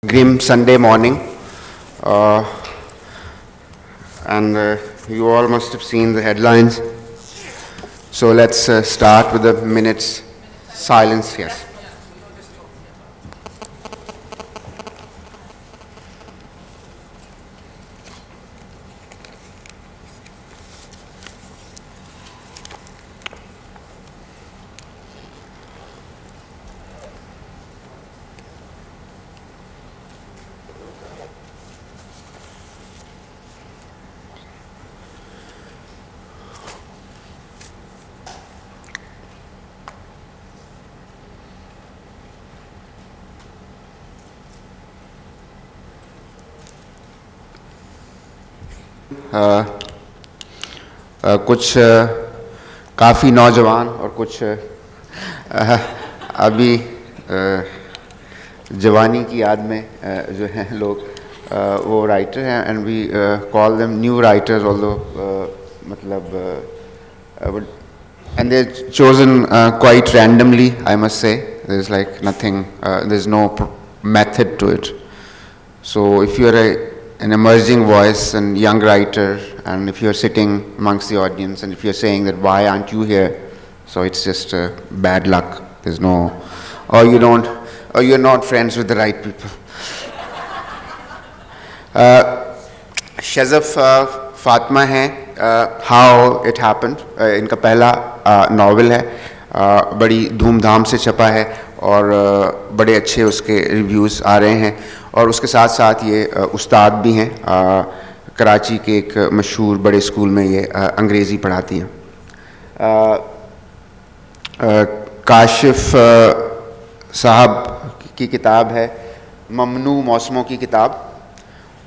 Grim Sunday morning, and you all must have seen the headlines. So let's start with a minute's silence. Yes. कुछ काफ़ी नौजवान और कुछ अभी जवानी की याद में जो हैं लोग वो राइटर हैं, and we call them new writers although मतलब and they're chosen quite randomly, I must say. There's like nothing, there's no method to it. So if you're an emerging voice and young writer, and if you're sitting amongst the audience, and if you're saying that why aren't you here, so it's just bad luck. There's no, or you don't, or you're not friends with the right people. Shazaf Fatma hai, How It Happened, इनका पहला novel है, बड़ी धूमधाम से छपा है और बड़े अच्छे उसके रिव्यूज़ आ रहे हैं, और उसके साथ साथ ये उस्ताद भी हैं, कराची के एक मशहूर बड़े स्कूल में ये अंग्रेज़ी पढ़ाती हैं। काशिफ साहब की किताब है ममनू मौसमों की किताब,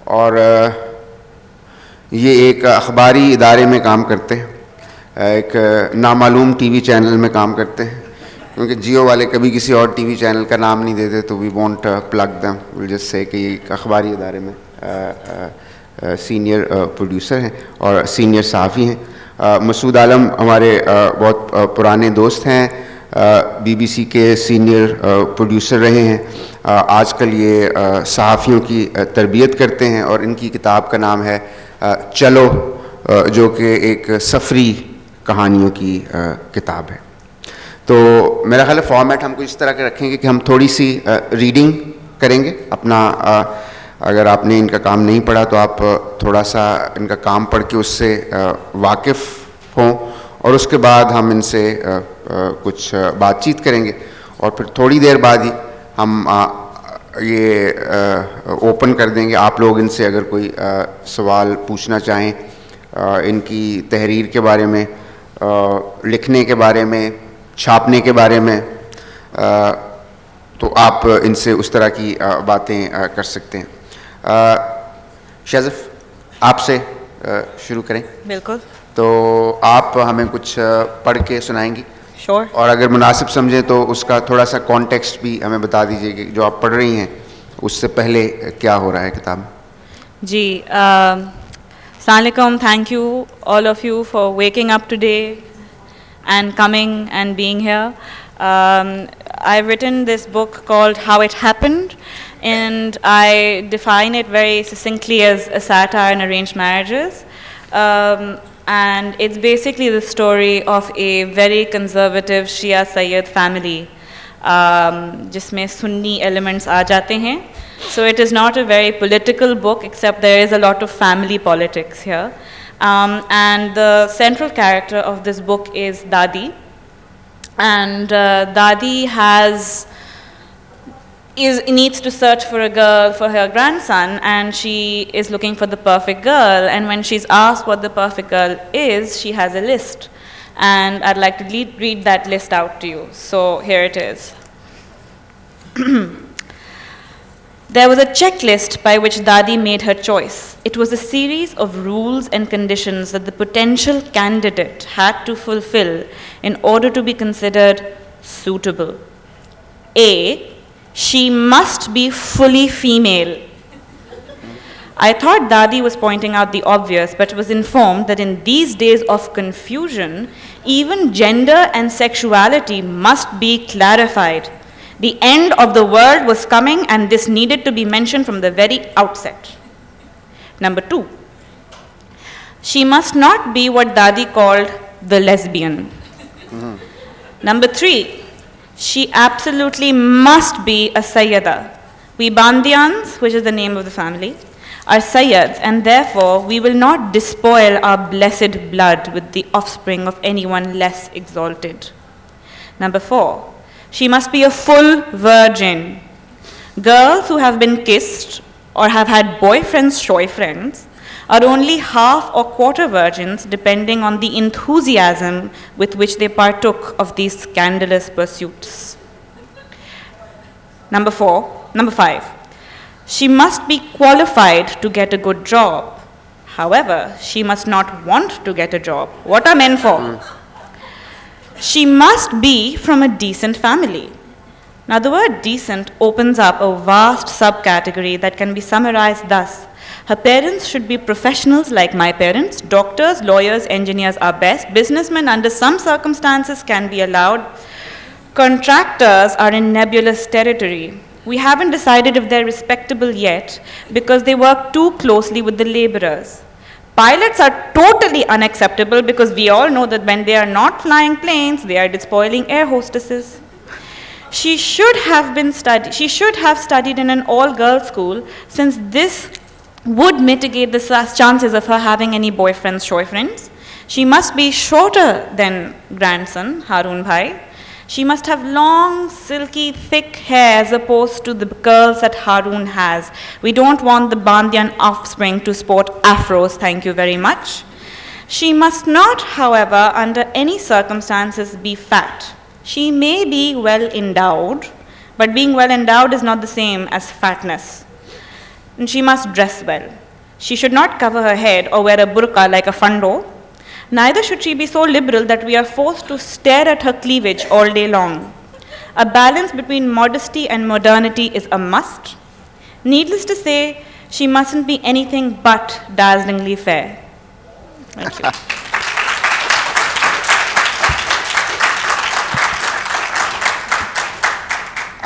और ये एक अखबारी इदारे में काम करते हैं, एक नामालूम टीवी चैनल में काम करते हैं, क्योंकि जियो वाले कभी किसी और टीवी चैनल का नाम नहीं देते, तो we won't plug them, will just say कि एक अखबारी इदारे में सीनियर प्रोड्यूसर हैं और सीनियर सहाफ़ी हैं। मसूद आलम हमारे बहुत पुराने दोस्त हैं, BBC के सीनियर प्रोड्यूसर रहे हैं, आजकल ये सहाफ़ियों की तरबियत करते हैं, और इनकी किताब का नाम है चलो, जो कि एक सफ़री कहानियों की किताब है। तो मेरा ख्याल है फॉर्मेट हमको इस तरह के रखेंगे कि हम थोड़ी सी रीडिंग करेंगे अपना, अगर आपने इनका काम नहीं पढ़ा तो आप थोड़ा सा इनका काम पढ़ के उससे वाकिफ़ हों, और उसके बाद हम इनसे कुछ बातचीत करेंगे, और फिर थोड़ी देर बाद ही हम ये ओपन कर देंगे। आप लोग इनसे अगर कोई सवाल पूछना चाहें इनकी तहरीर के बारे में, लिखने के बारे में, छापने के बारे में, तो आप इनसे उस तरह की बातें कर सकते हैं। शाज़फ, आपसे शुरू करें। बिल्कुल। तो आप हमें कुछ पढ़ के सुनाएंगी? Sure. और अगर मुनासिब समझें तो उसका थोड़ा सा कॉन्टेक्स्ट भी हमें बता दीजिए कि जो आप पढ़ रही हैं उससे पहले क्या हो रहा है किताब में। जी, Assalamualaikum, thank you all of you for waking up today and coming and being here. I've written this book called How It Happened, and I define it very succinctly as a satire on arranged marriages. And it's basically the story of a very conservative Shia Sayyid family, जिसमें Sunni elements आ जाते हैं. So it is not a very political book, except there is a lot of family politics here. And the central character of this book is Dadi. And Dadi needs to search for a girl for her grandson, and she is looking for the perfect girl, and when she's asked what the perfect girl is, she has a list, and I'd like to read that list out to you. So here it is. There was a checklist by which Dadi made her choice. It was a series of rules and conditions that the potential candidate had to fulfill in order to be considered suitable. A, she must be fully female. I thought Dadi was pointing out the obvious, but was informed that in these days of confusion, even gender and sexuality must be clarified. The end of the world was coming, and this needed to be mentioned from the very outset. Number 2, she must not be what Dadi called the lesbian. Number 3, she absolutely must be a Sayyada. We Bandians, which is the name of the family, are Sayyads, and therefore we will not despoil our blessed blood with the offspring of anyone less exalted. Number 4, she must be a full virgin. Girls who have been kissed or have had boyfriends, shoyfriends, are only half or quarter virgins depending on the enthusiasm with which they partook of these scandalous pursuits. Number 5, she must be qualified to get a good job. However, she must not want to get a job. What are men for? She must be from a decent family. Now, the word decent opens up a vast subcategory that can be summarized thus. Her parents should be professionals like my parents. Doctors, lawyers, engineers are best. Businessmen, under some circumstances, can be allowed. Contractors are in nebulous territory. We haven't decided if they're respectable yet because they work too closely with the laborers. Pilots are totally unacceptable because we all know that when they are not flying planes, they are despoiling air hostesses. She should have studied in an all-girls school, since this would mitigate the chances of her having any boyfriends, shoyfriends. She must be shorter than grandson, Harun Bhai. She must have long, silky, thick hair as opposed to the curls that Harun has. We don't want the Bandian offspring to sport afros, thank you very much. She must not, however, under any circumstances be fat. She may be well endowed, but being well endowed is not the same as fatness. And she must dress well. She should not cover her head or wear a burqa like a fundo. Neither should she be so liberal that we are forced to stare at her cleavage all day long. A balance between modesty and modernity is a must. Needless to say, she mustn't be anything but dazzlingly fair. Thank you.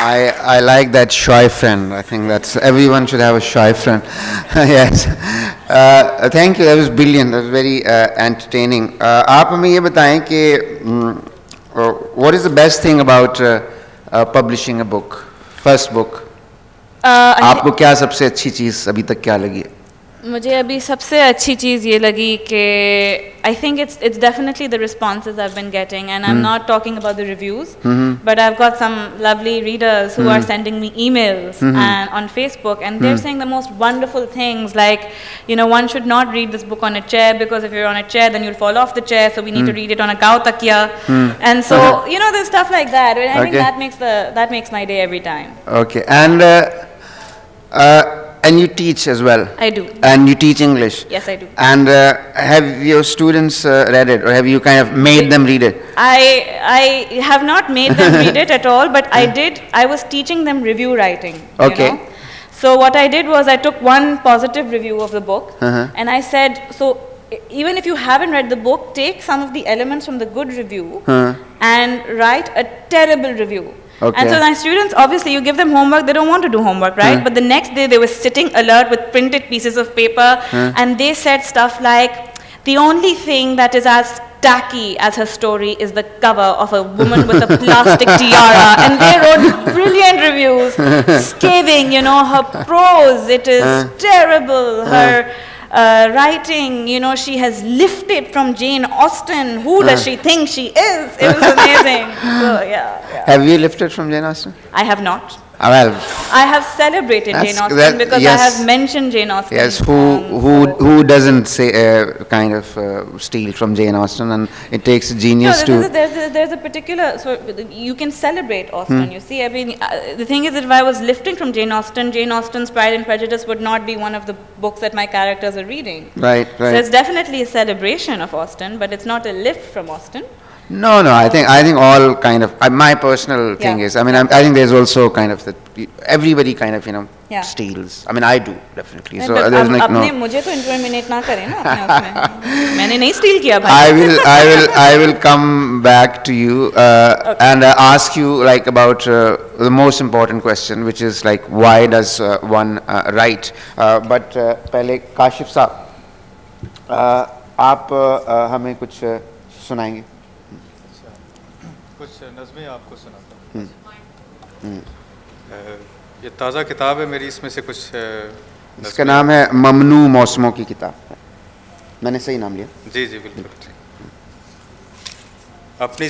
I like that shy friend. I think that's everyone should have a shy friend. Yes. Thank you. That was brilliant. That was very entertaining. आप हमें ये बताएं कि what is the best thing about publishing a book, first book? आपको क्या सबसे अच्छी चीज़ अभी तक क्या लगी? मुझे अभी सबसे अच्छी चीज़ ये लगी कि I think it's definitely the responses I've been getting, and I'm not talking about the reviews, but I've got some lovely readers who are sending me emails and on Facebook, and they're saying the most wonderful things, like, you know, one should not read this book on a chair because if you're on a chair then you'll fall off the chair, so we need to read it on a cow takya, and so you know, there's stuff like that, and I think that makes my day every time. Okay, and you teach as well. I do. And you teach English. Yes, I do. And have your students read it, or have you kind of made them read it? I have not made them read it at all, but I was teaching them review writing. Okay. You know? So what I did was I took one positive review of the book, and I said, so even if you haven't read the book, take some of the elements from the good review and write a terrible review. Okay. And so my students, obviously you give them homework, they don't want to do homework, right? But the next day they were sitting alert with printed pieces of paper, and they said stuff like, the only thing that is as tacky as her story is the cover of a woman with a plastic tiara. And they wrote brilliant reviews, scathing, you know, her prose, it is terrible, her writing, you know, she has lifted from Jane Austen. Who does she think she is? It was amazing. So, yeah. Have you lifted from Jane Austen? I have not. Well, I have celebrated Jane Austen because I have mentioned Jane Austen. Yes, who doesn't say kind of steal from Jane Austen, and it takes a genius to. There's a particular, so you can celebrate Austen. You see, I mean, the thing is that if I was lifting from Jane Austen's Pride and Prejudice would not be one of the books that my characters are reading. Right. So it's definitely a celebration of Austen, but it's not a lift from Austen. No, I think all kind of my personal thing is, I mean, I think there's also kind of that everybody kind of, you know, Yeah. steals. I mean, I do definitely. So But there's like no. अपने मुझे तो incriminate ना करें ना अपने उसमें. मैंने नहीं steal किया भाई. I will come back to you and ask you like about the most important question, which is like why does one write? But पहले काशिफ साहब आप हमें कुछ सुनाएंगे? कुछ नज़में आपको सुनाता हूँ। ये ताज़ा किताब है मेरी, इसमें से कुछ इसका नाम है ममनू मौसमों की किताब। मैंने सही नाम लिया? जी जी बिल्कुल। अपनी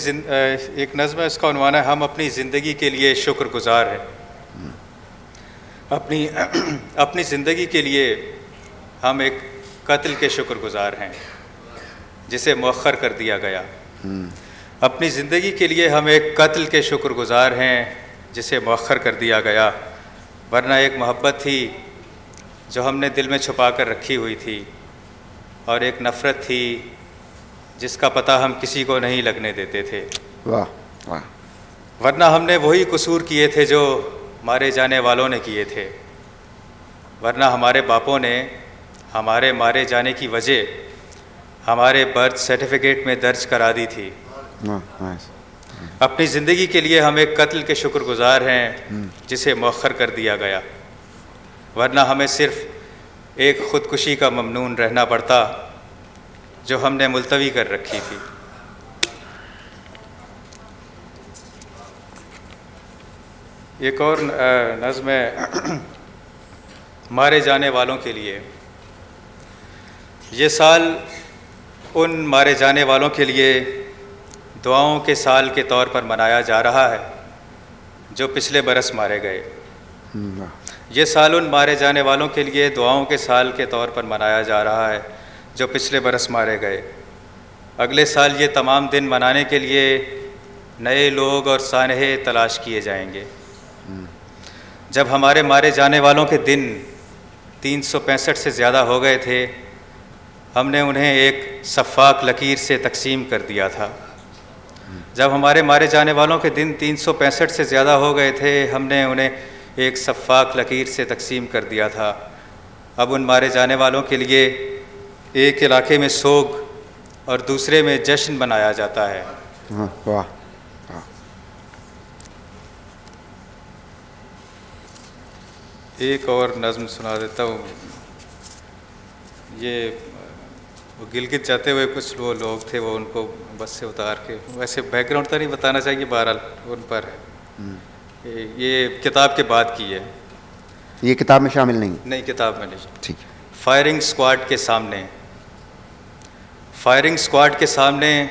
एक नज़्म है, इसका उन्वान है हम अपनी ज़िंदगी के लिए शुक्रगुज़ार हैं। अपनी ज़िंदगी के लिए हम एक कत्ल के शुक्रगुज़ार हैं जिसे मौखर कर दिया गया। अपनी ज़िंदगी के लिए हम एक कत्ल के शुक्रगुज़ार हैं जिसे मौखर कर दिया गया, वरना एक मोहब्बत थी जो हमने दिल में छुपा कर रखी हुई थी, और एक नफ़रत थी जिसका पता हम किसी को नहीं लगने देते थे। वाह वाह। वरना हमने वही कसूर किए थे जो मारे जाने वालों ने किए थे, वरना हमारे बापों ने हमारे मारे जाने की वजह हमारे बर्थ सर्टिफिकेट में दर्ज करा दी थी। अपनी ज़िंदगी के लिए हम एक कत्ल के शुक्रगुज़ार हैं जिसे मौखर कर दिया गया, वरना हमें सिर्फ़ एक ख़ुदकुशी का ममनून रहना पड़ता जो हमने मुलतवी कर रखी थी। एक और नज़्म है मारे जाने वालों के लिए। ये साल उन मारे जाने वालों के लिए दुआओं के साल के तौर पर मनाया जा रहा है जो पिछले बरस मारे गए। ये साल उन मारे जाने वालों के लिए दुआओं के साल के तौर पर मनाया जा रहा है जो पिछले बरस मारे गए। अगले साल ये तमाम दिन मनाने के लिए नए लोग और सानहे तलाश किए जाएंगे। जब हमारे मारे जाने वालों के दिन 365 से ज़्यादा हो गए थे, हमने उन्हें एक शफ़ाक़ लकीर से तकसीम कर दिया था। जब हमारे मारे जाने वालों के दिन 365 से ज़्यादा हो गए थे, हमने उन्हें एक शफ़ाक़ लकीर से तकसीम कर diya था। अब उन मारे जाने वालों के लिए एक इलाके में सोग और दूसरे में जश्न मनाया जाता है। वाह। एक और नज़्म सुना देता हूँ। ये वो गिलगित जाते हुए कुछ वो लोग थे, वो उनको बस से उतार के, वैसे बैकग्राउंड तो नहीं बताना चाहिए, बहरहाल उन पर ये किताब के बाद की है। ये किताब में शामिल नहीं? नहीं, किताब में नहीं। ठीक। फायरिंग स्क्वाड के सामने। फायरिंग स्क्वाड के सामने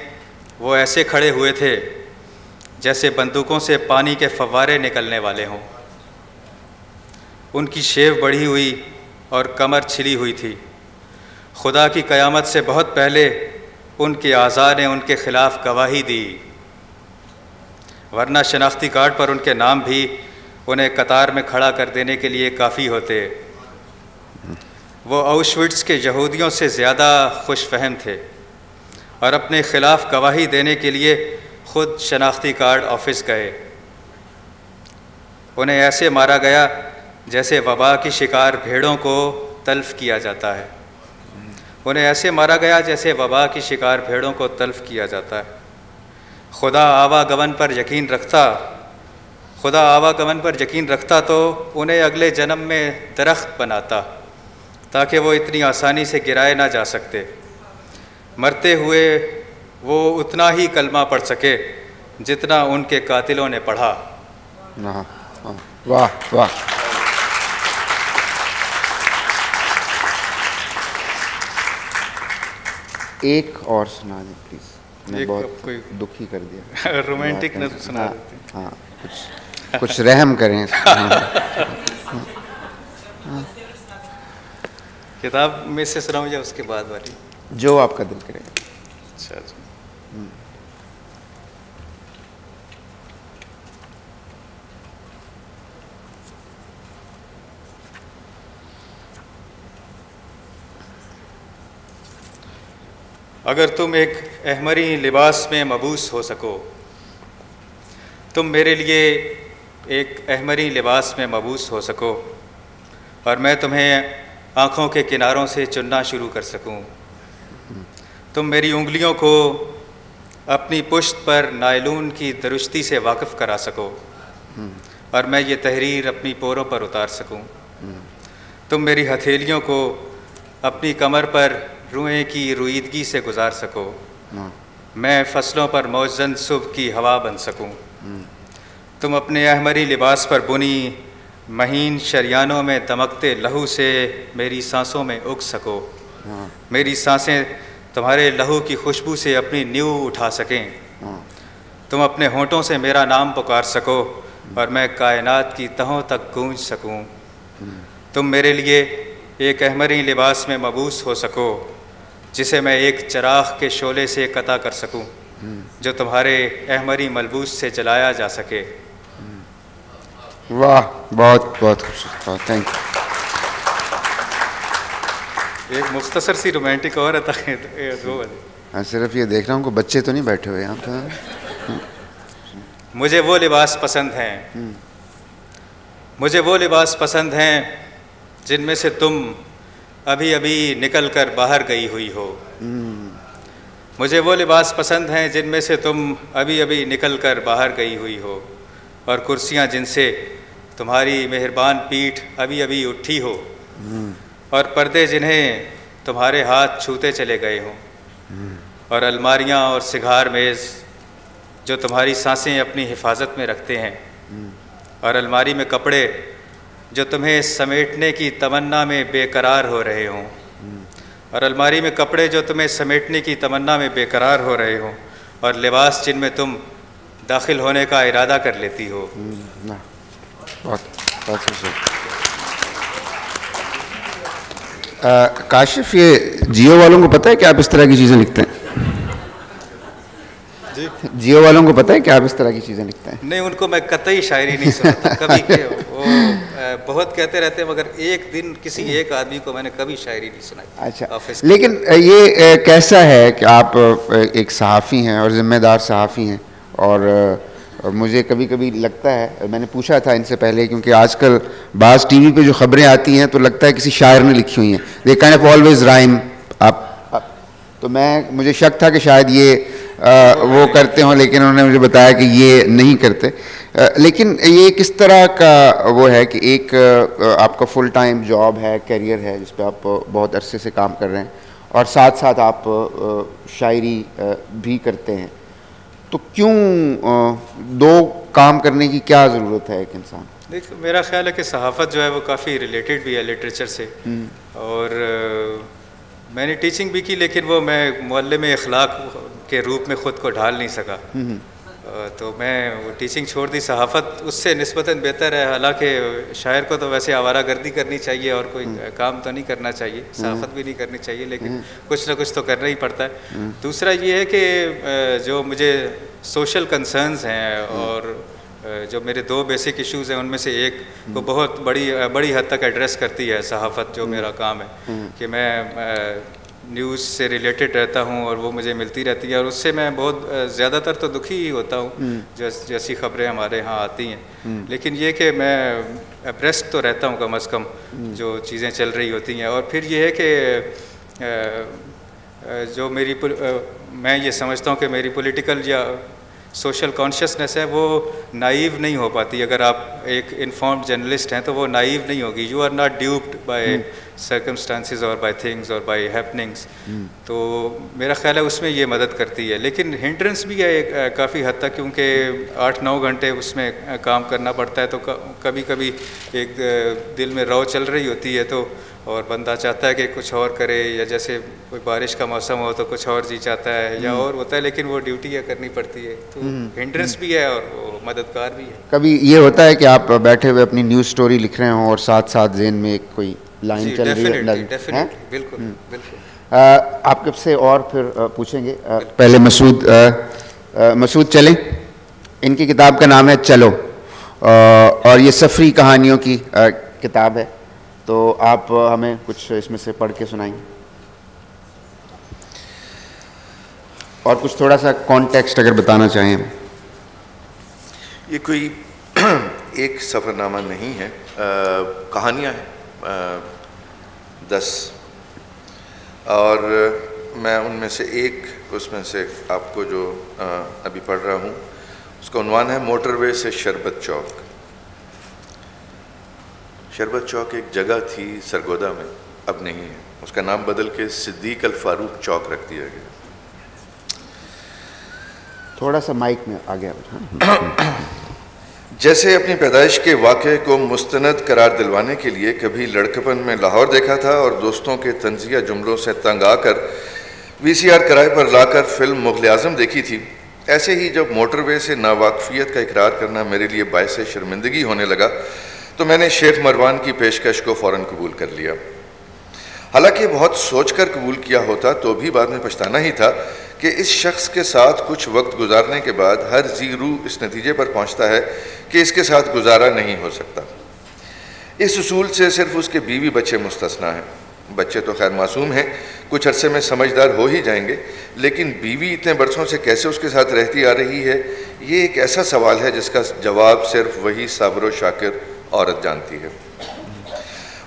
वो ऐसे खड़े हुए थे जैसे बंदूकों से पानी के फव्वारे निकलने वाले हों। उनकी शेव बढ़ी हुई और कमर छिली हुई थी। खुदा की क़यामत से बहुत पहले उनके आज़ा ने उनके ख़िलाफ़ गवाही दी, वरना शनाख्ती कार्ड पर उनके नाम भी उन्हें कतार में खड़ा कर देने के लिए काफ़ी होते। वो ऑशविट्ज़ के यहूदियों से ज़्यादा खुश फहम थे और अपने ख़िलाफ़ गवाही देने के लिए ख़ुद शनाख्ती कार्ड ऑफिस गए। उन्हें ऐसे मारा गया जैसे वबा की शिकार भेड़ों को तल्फ़ किया जाता है। उन्हें ऐसे मारा गया जैसे वबा की शिकार भेड़ों को तल्फ़ किया जाता है। खुदा आवागमन पर यकीन रखता तो उन्हें अगले जन्म में दरख्त बनाता ताकि वो इतनी आसानी से गिराए ना जा सकते। मरते हुए वो उतना ही कलमा पढ़ सके जितना उनके कातिलों ने पढ़ा। वाह वाह। एक और सुना दें प्लीज। मैं बहुत दुखी कर दिया। रोमांटिक नज़्म सुना देते हैं। हाँ, कुछ रहम करें। किताब में से सुनाऊं या उसके बाद वाली? जो आपका दिल करे। अच्छा जी। अगर तुम एक अहमरी लिबास में मबूस हो सको, तुम मेरे लिए एक अहमरी लिबास में मबूस हो सको, और मैं तुम्हें आँखों के किनारों से चुनना शुरू कर सकूं। तुम मेरी उंगलियों को अपनी पुश्त पर नायलून की दुरुस्ती से वाकिफ़ करा सको और मैं ये तहरीर अपनी पोरों पर उतार सकूं। तुम मेरी हथेलियों को अपनी कमर पर रुएं की रुईदगी से गुजार सको। मैं फसलों पर मौजन सुबह की हवा बन सकूं। तुम अपने अहमरी लिबास पर बुनी महीन शरियानों में दमकते लहू से मेरी सांसों में उग सको। मेरी सांसें तुम्हारे लहू की खुशबू से अपनी नींव उठा सकें। तुम अपने होंठों से मेरा नाम पुकार सको और मैं कायनात की तहों तक गूंज सकूं। तुम मेरे लिए एक अहमरी लिबास में मबूस हो सको जिसे मैं एक चिराग के शोले से कता कर सकूं जो तुम्हारे अहमरी मलबूस से जलाया जा सके। वाह, बहुत बहुत खूबसूरत, थैंक यू। एक मुख्तसर सी रोमांटिक और आता है दो वाले। हाँ, सिर्फ ये देख रहा हूँ कि बच्चे तो नहीं बैठे हुए यहाँ पर। मुझे वो लिबास पसंद हैं, मुझे वो लिबास पसंद हैं जिनमें से तुम अभी अभी निकल कर बाहर गई हुई हो। मुझे वो लिबास पसंद हैं जिनमें से तुम अभी अभी निकल कर बाहर गई हुई हो और कुर्सियाँ जिनसे तुम्हारी मेहरबान पीठ अभी अभी उठी हो और पर्दे जिन्हें तुम्हारे हाथ छूते चले गए हों और अलमारियाँ और सिगार मेज़ जो तुम्हारी सांसें अपनी हिफाजत में रखते हैं और अलमारी में कपड़े जो तुम्हें समेटने की तमन्ना में बेकरार हो रहे हों और अलमारी में कपड़े जो तुम्हें समेटने की तमन्ना में बेकरार हो रहे हों और लिबास जिनमें तुम दाखिल होने का इरादा कर लेती हो। बहुत काशिफ, ये जियो वालों को पता है कि आप इस तरह की चीज़ें लिखते हैं? जी, जियो वालों को पता है कि आप इस तरह की चीज़ें लिखते हैं? नहीं, उनको मैं कतई शायरी नहीं सुनाता कभी के वो बहुत कहते रहते हैं मगर एक दिन किसी एक आदमी को मैंने कभी शायरी नहीं सुनाई। अच्छा, लेकिन ये कैसा है कि आप एक सहाफ़ी हैं और ज़िम्मेदार सहाफ़ी हैं और मुझे कभी कभी लगता है, मैंने पूछा था इनसे पहले, क्योंकि आजकल बाज़ टीवी पे जो ख़बरें आती हैं तो लगता है किसी शायर ने लिखी हुई हैं, they kind of always rhyme. तो मुझे शक था कि शायद ये वो करते हों, लेकिन उन्होंने मुझे बताया कि ये नहीं करते। लेकिन ये किस तरह का वो है कि एक आपका फुल टाइम जॉब है, करियर है जिस पे आप बहुत अरसे से काम कर रहे हैं और साथ साथ आप शायरी भी करते हैं, तो क्यों दो काम करने की क्या ज़रूरत है एक इंसान? देखो, मेरा ख्याल है कि सहाफ़त जो है वो काफ़ी रिलेटेड भी है लिटरेचर से और मैंने टीचिंग भी की, लेकिन वो मैं मोहल्ले में अखलाक के रूप में ख़ुद को ढाल नहीं सका, तो मैं वो टीचिंग छोड़ दी। सहाफ़त उससे निस्बतन बेहतर है, हालांकि शायर को तो वैसे आवारागर्दी करनी चाहिए और कोई काम तो नहीं करना चाहिए, सहाफ़त भी नहीं करनी चाहिए, लेकिन कुछ ना कुछ तो करना ही पड़ता है। दूसरा ये है कि जो मुझे सोशल कंसर्न्स हैं और जो मेरे दो बेसिक इश्यूज़ हैं उनमें से एक को बहुत बड़ी हद तक एड्रेस करती है सहाफ़त, जो मेरा काम है कि मैं न्यूज़ से रिलेटेड रहता हूँ और वो मुझे मिलती रहती है और उससे मैं बहुत ज़्यादातर तो दुखी ही होता हूँ जैसी ख़बरें हमारे यहाँ आती हैं। लेकिन ये कि मैं अब्रेस्ट तो रहता हूँ कम अज़ कम जो चीज़ें चल रही होती हैं। और फिर ये है कि जो मैं ये समझता हूँ कि मेरी पॉलिटिकल या सोशल कॉन्शियसनेस है वो नाइव नहीं हो पाती। अगर आप एक इन्फॉर्म्ड जर्नलिस्ट हैं तो वो नाइव नहीं होगी। You are not duped by circumstances और बाय थिंग्स और बाय हैपनिंग्स। तो मेरा ख्याल है उसमें ये मदद करती है, लेकिन हिंड्रेंस भी है काफ़ी हद तक, क्योंकि 8-9 घंटे उसमें काम करना पड़ता है। तो कभी कभी एक दिल में रौ चल रही होती है तो और बंदा चाहता है कि कुछ और करे, या जैसे कोई बारिश का मौसम हो तो कुछ और जी चाहता है या और होता है, लेकिन वो ड्यूटी करनी पड़ती है। तो हिंड्रेंस भी है और वो मददगार भी है। कभी ये होता है कि आप बैठे हुए अपनी न्यूज़ स्टोरी लिख रहे हों और साथ साथ ज़हन में एक कोई लाइन चल रही है? डेफिनेटली, बिल्कुल बिल्कुल। आप कब से और फिर पूछेंगे। पहले मसूद चलें, इनकी किताब का नाम है चलो और ये सफ़री कहानियों की किताब है, तो आप हमें कुछ इसमें से पढ़ के सुनाएंगे और कुछ थोड़ा सा कॉन्टेक्स्ट अगर बताना चाहें। ये कोई एक सफ़रनामा नहीं है, कहानियाँ हैं 10, और मैं उनमें से एक, उसमें से आपको जो अभी पढ़ रहा हूँ उसका उन्वान है मोटरवे से शरबत चौक। शरबत चौक एक जगह थी सरगोदा में, अब नहीं है, उसका नाम बदल के सिद्दीक अल फारूक चौक रख दिया गया। थोड़ा सा माइक में आ गया। जैसे अपनी पैदाइश के वाक़े को मुस्तनद करार दिलवाने के लिए कभी लड़कपन में लाहौर देखा था और दोस्तों के तंजिया जुमलों से तंग आकर VCR किराए पर लाकर फिल्म मुग़ल आज़म देखी थी, ऐसे ही जब मोटरवे से नावाकफियत का इकरार करना मेरे लिए बायस शर्मिंदगी होने लगा तो मैंने शेख मरवान की पेशकश को फ़ौरन कबूल कर लिया। हालांकि बहुत सोचकर कबूल किया होता तो भी बाद में पछताना ही था कि इस शख्स के साथ कुछ वक्त गुजारने के बाद हर जी रूह इस नतीजे पर पहुंचता है कि इसके साथ गुजारा नहीं हो सकता। इस उसूल से सिर्फ उसके बीवी बच्चे मुस्तस्ना हैं। बच्चे तो खैर मासूम हैं, कुछ अरसे में समझदार हो ही जाएंगे, लेकिन बीवी इतने बरसों से कैसे उसके साथ रहती आ रही है, ये एक ऐसा सवाल है जिसका जवाब सिर्फ वही साबर व शाकिर औरत जानती है।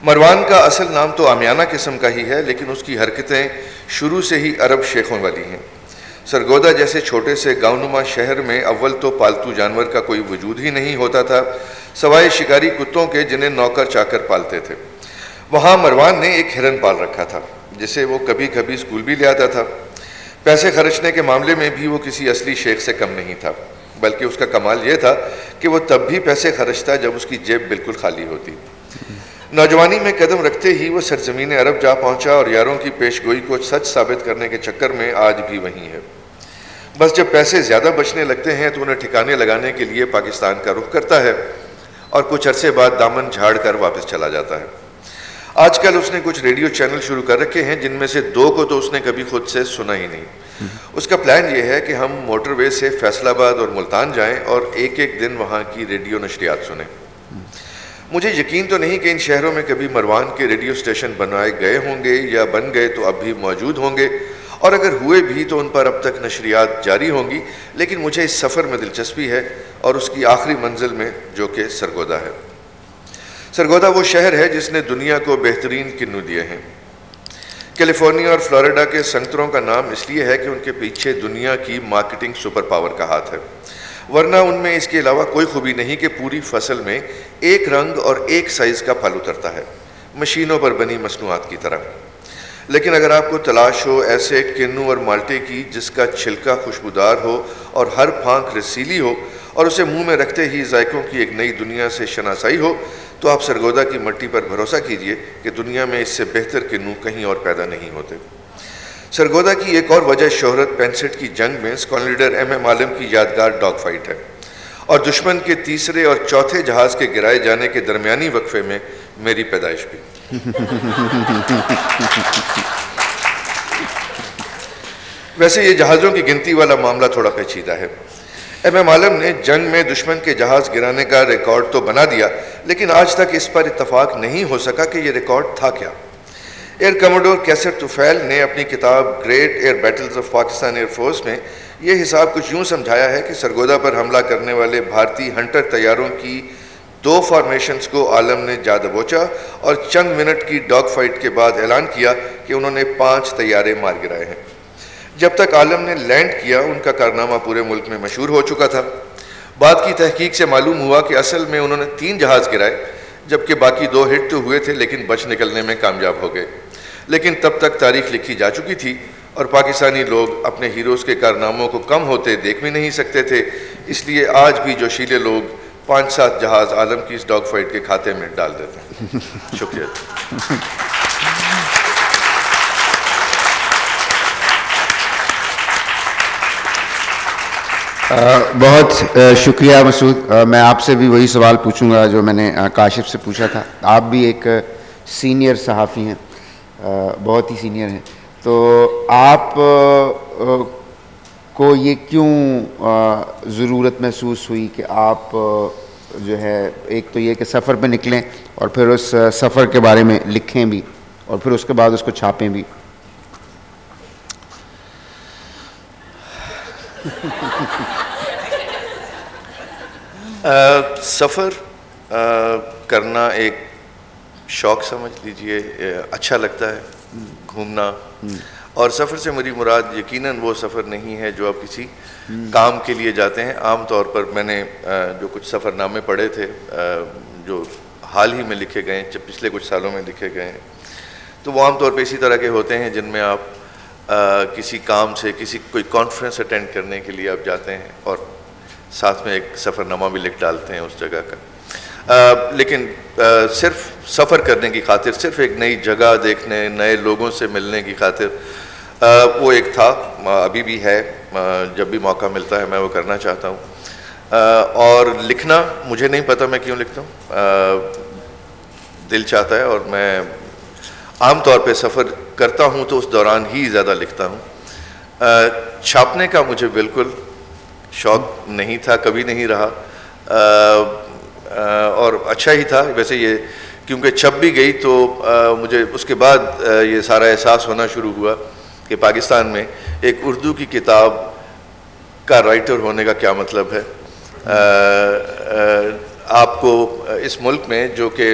मरवान का असल नाम तो आमियाना किस्म का ही है, लेकिन उसकी हरकतें शुरू से ही अरब शेखों वाली हैं। सरगोदा जैसे छोटे से गाँवनुमा शहर में अव्वल तो पालतू जानवर का कोई वजूद ही नहीं होता था, सवाए शिकारी कुत्तों के जिन्हें नौकर चाकर पालते थे। वहाँ मरवान ने एक हिरन पाल रखा था जिसे वो कभी कभी स्कूल भी ले आता था। पैसे खर्चने के मामले में भी वो किसी असली शेख से कम नहीं था, बल्कि उसका कमाल ये था कि वो तब भी पैसे खर्चता जब उसकी जेब बिल्कुल खाली होती। नौजवानी में कदम रखते ही वो सरजमीन अरब जा पहुंचा और यारों की पेशगोई को सच साबित करने के चक्कर में आज भी वहीं है। बस जब पैसे ज़्यादा बचने लगते हैं तो उन्हें ठिकाने लगाने के लिए पाकिस्तान का रुख करता है और कुछ अरसे बाद दामन झाड़ कर वापस चला जाता है। आजकल उसने कुछ रेडियो चैनल शुरू कर रखे हैं जिनमें से 2 को तो उसने कभी खुद से सुना ही नहीं। उसका प्लान ये है कि हम मोटरवे से फैसलाबाद और मुल्तान जाएं और एक एक दिन वहाँ की रेडियो नशरियात सुनें। मुझे यकीन तो नहीं कि इन शहरों में कभी मरवान के रेडियो स्टेशन बनाए गए होंगे या बन गए तो अब भी मौजूद होंगे, और अगर हुए भी तो उन पर अब तक नशरियात जारी होंगी, लेकिन मुझे इस सफ़र में दिलचस्पी है और उसकी आखिरी मंजिल में, जो कि सरगोदा है। सरगोदा वो शहर है जिसने दुनिया को बेहतरीन किन्नू दिए हैं। कैलिफोर्निया और फ्लोरिडा के संगतरों का नाम इसलिए है कि उनके पीछे दुनिया की मार्केटिंग सुपर पावर का हाथ है, वरना उनमें इसके अलावा कोई खूबी नहीं कि पूरी फसल में एक रंग और एक साइज़ का फल उतरता है, मशीनों पर बनी मसनूआत की तरह। लेकिन अगर आपको तलाश हो ऐसे किन्नू और माल्टे की जिसका छिलका खुशबूदार हो और हर फांक रसीली हो और उसे मुंह में रखते ही जायकों की एक नई दुनिया से शनासाई हो, तो आप सरगोदा की मिट्टी पर भरोसा कीजिए कि दुनिया में इससे बेहतर किन्नू कहीं और पैदा नहीं होते। सरगोदा की एक और वजह शोहरत 65 की जंग में स्क्वाड्रन लीडर MM आलम की यादगार डॉग फाइट है, और दुश्मन के तीसरे और चौथे जहाज़ के गिराए जाने के दरमियानी वक्फे में मेरी पैदाइश भी। वैसे ये जहाज़ों की गिनती वाला मामला थोड़ा पेचीदा है। MM आलम ने जंग में दुश्मन के जहाज़ गिराने का रिकॉर्ड तो बना दिया, लेकिन आज तक इस पर इत्तफाक नहीं हो सका कि ये रिकॉर्ड था क्या। एयर कमोडोर कैसर तुफैल ने अपनी किताब great air battles of Pakistan air force में ये हिसाब कुछ यूँ समझाया है कि सरगोदा पर हमला करने वाले भारतीय हंटर तैयारों की 2 फॉर्मेशंस को आलम ने जा दबोचा और चंद मिनट की डॉग फाइट के बाद ऐलान किया कि उन्होंने 5 तैयारे मार गिराए हैं। जब तक आलम ने लैंड किया उनका कारनामा पूरे मुल्क में मशहूर हो चुका था। बाद की तहकीक से मालूम हुआ कि असल में उन्होंने 3 जहाज़ गिराए, जबकि बाकी 2 हिट तो हुए थे लेकिन बच निकलने में कामयाब हो गए। लेकिन तब तक तारीख लिखी जा चुकी थी और पाकिस्तानी लोग अपने हीरोज़ के कारनामों को कम होते देख भी नहीं सकते थे, इसलिए आज भी जोशीले लोग 5-7 जहाज़ आलम की इस डॉग फाइट के खाते में डाल देते हैं। शुक्रिया। बहुत शुक्रिया मसूद। मैं आपसे भी वही सवाल पूछूंगा जो मैंने काशिफ से पूछा था। आप भी एक सीनियर सहाफ़ी हैं, बहुत ही सीनियर हैं, तो आप को ये क्यों ज़रूरत महसूस हुई कि आप जो है एक तो ये कि सफ़र पे निकलें और फिर उस सफ़र के बारे में लिखें भी और फिर उसके बाद उसको छापें भी? सफ़र करना एक शौक़ समझ लीजिए, अच्छा लगता है घूमना। और सफ़र से मेरी मुराद यकीनन वो सफ़र नहीं है जो आप किसी काम के लिए जाते हैं। आम तौर पर मैंने जो कुछ सफ़रनामे पढ़े थे जो हाल ही में लिखे गए, जब पिछले कुछ सालों में लिखे गए हैं, तो वो आम तौर पे इसी तरह के होते हैं जिनमें आप किसी काम से कोई कॉन्फ्रेंस अटेंड करने के लिए आप जाते हैं और साथ में एक सफ़रनामा भी लिख डालते हैं उस जगह का। लेकिन सिर्फ सफ़र करने की खातिर, सिर्फ एक नई जगह देखने, नए लोगों से मिलने की खातिर वो एक था, अभी भी है। जब भी मौका मिलता है मैं वो करना चाहता हूँ। और लिखना, मुझे नहीं पता मैं क्यों लिखता हूँ, दिल चाहता है। और मैं आम तौर पे सफ़र करता हूँ तो उस दौरान ही ज़्यादा लिखता हूँ। छापने का मुझे बिल्कुल शौक़ नहीं था, कभी नहीं रहा। और अच्छा ही था वैसे ये, क्योंकि छप भी गई तो मुझे उसके बाद ये सारा एहसास होना शुरू हुआ कि पाकिस्तान में एक उर्दू की किताब का राइटर होने का क्या मतलब है। आपको इस मुल्क में जो कि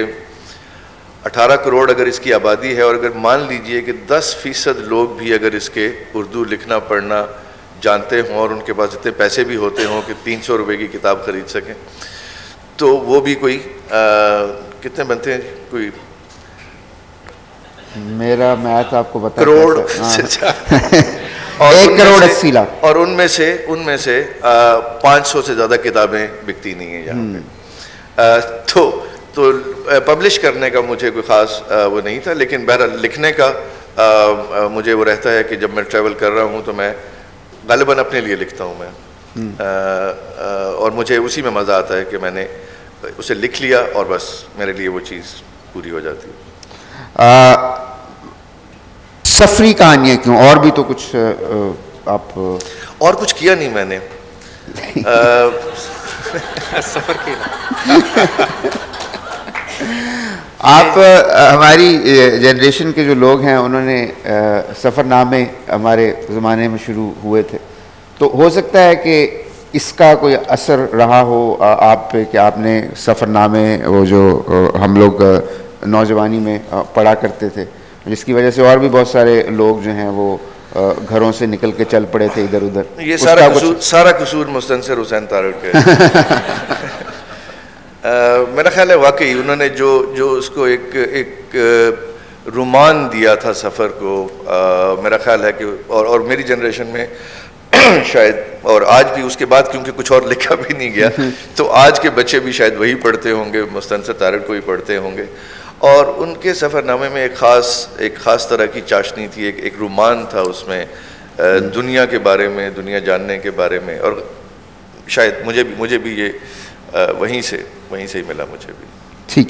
18 करोड़ अगर इसकी आबादी है, और अगर मान लीजिए कि 10% लोग भी अगर इसके उर्दू लिखना पढ़ना जानते हों और उनके पास इतने पैसे भी होते हों कि 300 रुपये की किताब ख़रीद सकें, तो वो भी कोई कितने बनते हैं, कोई मेरा मैथ आपको बता, करोड़ से और 1 करोड़ 80 लाख, और उनमें से 500 से ज़्यादा किताबें बिकती नहीं है यहाँ पे। तो पब्लिश करने का मुझे कोई ख़ास वो नहीं था, लेकिन बहरहाल लिखने का मुझे वो रहता है कि जब मैं ट्रैवल कर रहा हूँ तो मैं ग़ालिबन अपने लिए लिखता हूँ मैं। और मुझे उसी में मज़ा आता है कि मैंने उसे लिख लिया और बस मेरे लिए वो चीज़ पूरी हो जाती है। सफरी कहानियाँ क्यों? और भी तो कुछ आप और कुछ किया नहीं मैंने सफ़र के आप हमारी जनरेशन के जो लोग हैं उन्होंने सफ़रनामे हमारे ज़माने में शुरू हुए थे, तो हो सकता है कि इसका कोई असर रहा हो आप पे कि आपने सफ़रनामे वो जो हम लोग नौजवानी में पढ़ा करते थे, जिसकी वजह से और भी बहुत सारे लोग जो हैं वो घरों से निकल के चल पड़े थे इधर उधर। ये सारा कसूर मुस्तनसर हुसैन तारड़ का मेरा ख्याल है वाकई उन्होंने जो उसको एक रुमान दिया था सफ़र को, मेरा ख्याल है कि और मेरी जनरेशन में शायद, और आज भी उसके बाद क्योंकि कुछ और लिखा भी नहीं गया तो आज के बच्चे भी शायद वही पढ़ते होंगे, मुस्तनसर तारड़ को ही पढ़ते होंगे। और उनके सफ़रनामे में एक ख़ास तरह की चाशनी थी, एक रुमान था उसमें दुनिया के बारे में, दुनिया जानने के बारे में। और शायद मुझे भी ये वहीं से ही मिला मुझे भी। ठीक।